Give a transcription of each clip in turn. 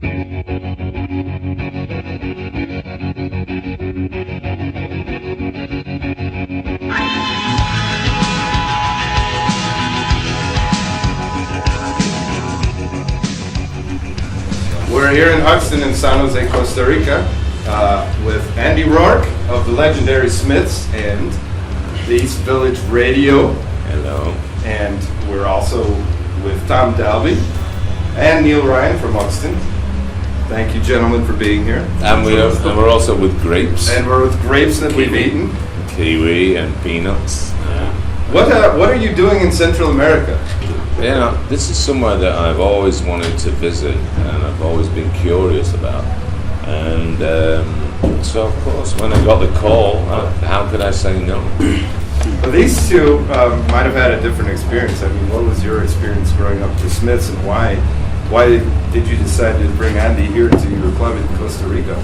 We're here in Houston in San Jose, Costa Rica, with Andy Rourke of the legendary Smiths and the East Village Radio. Hello. And we're also with Tom Dalby and Neil Ryan from Houston. Thank you, gentlemen, for being here. And we're also with grapes. And we're with grapes that we've eaten. Kiwi and peanuts. What are you doing in Central America? This is somewhere that I've always wanted to visit and I've always been curious about. And so, of course, when I got the call, how could I say no? Well, these two might have had a different experience. I mean, what was your experience growing up with Smiths, and why did you decide to bring Andy here to your club in Costa Rica?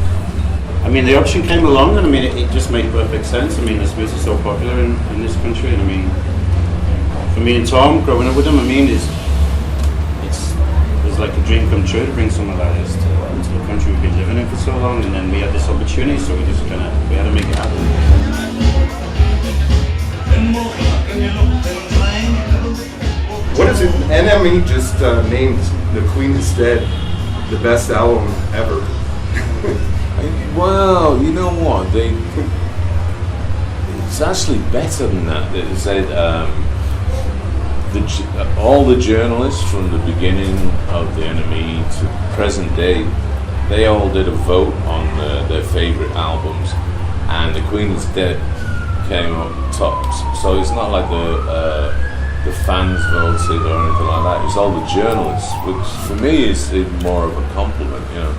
I mean, the option came along, and I mean, it just made perfect sense. I mean, the Smiths are so popular in this country, and I mean, for me and Tom, growing up with them, I mean, it was like a dream come true to bring someone like this into the country we've been living in for so long, and then we had this opportunity, so we had to make it happen. What is it? NME just named The Queen is Dead the best album ever. Well, you know what? It's actually better than that. They said all the journalists from the beginning of the NME to present day, they all did a vote on their favourite albums, and The Queen is Dead came up tops. So it's not like the fans voted or anything like that. It's all the journalists, which for me is more of a compliment, you know.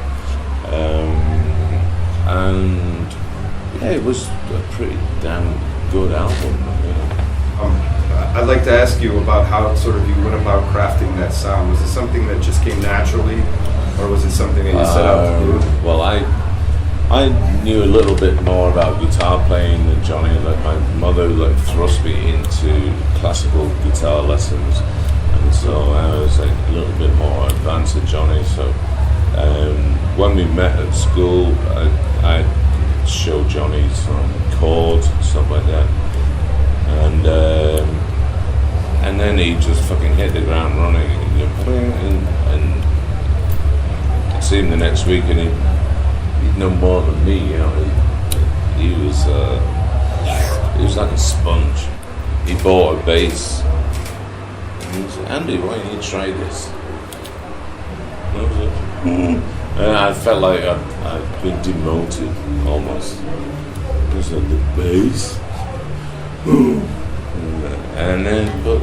And yeah, it was a pretty damn good album, you know. I'd like to ask you about how sort of you went about crafting that sound. Was it something that just came naturally, or was it something that you set out to do? Well, I knew a little bit more about guitar playing than Johnny. Like my mother thrust me into classical guitar lessons, and so I was like a little bit more advanced than Johnny. So when we met at school, I showed Johnny some chords and stuff like that, and then he just fucking hit the ground running, and I see him the next week, and he'd know more than me, you know. He was like a sponge. He bought a bass, and he said, "Andy, why don't you try this?" And I was like, and I felt like I'd been demoted almost. It was like the bass. And then, but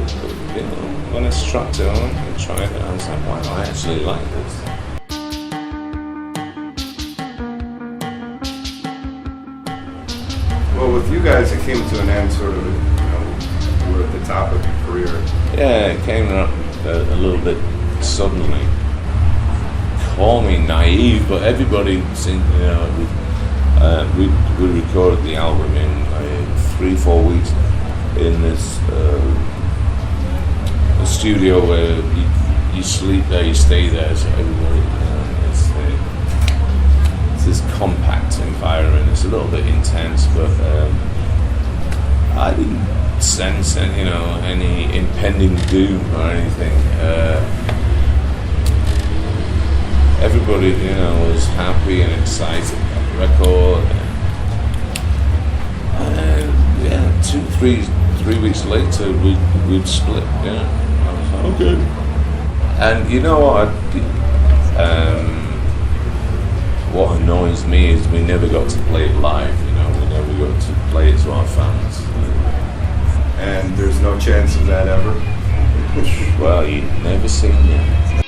you know, when I struck it on and tried it, I was like, wow, I actually like this. Well, with you guys, it came to an end sort of, you know, you were at the top of your career. Yeah, it came up a little bit suddenly. Call me naive, but everybody seemed, you know, we recorded the album in 3-4 weeks in this studio where you sleep there, you stay there, so everybody, you know, it's this compact environment. It's a little bit intense, but I didn't sense any, you know, any impending doom or anything. Everybody, you know, was happy and excited about the record, and yeah, 3 weeks later we'd split. Yeah, I was like, okay. And you know what annoys me is we never got to play it live. You know, we never got to play it to our fans. And there's no chance of that ever. Well, you never seen it.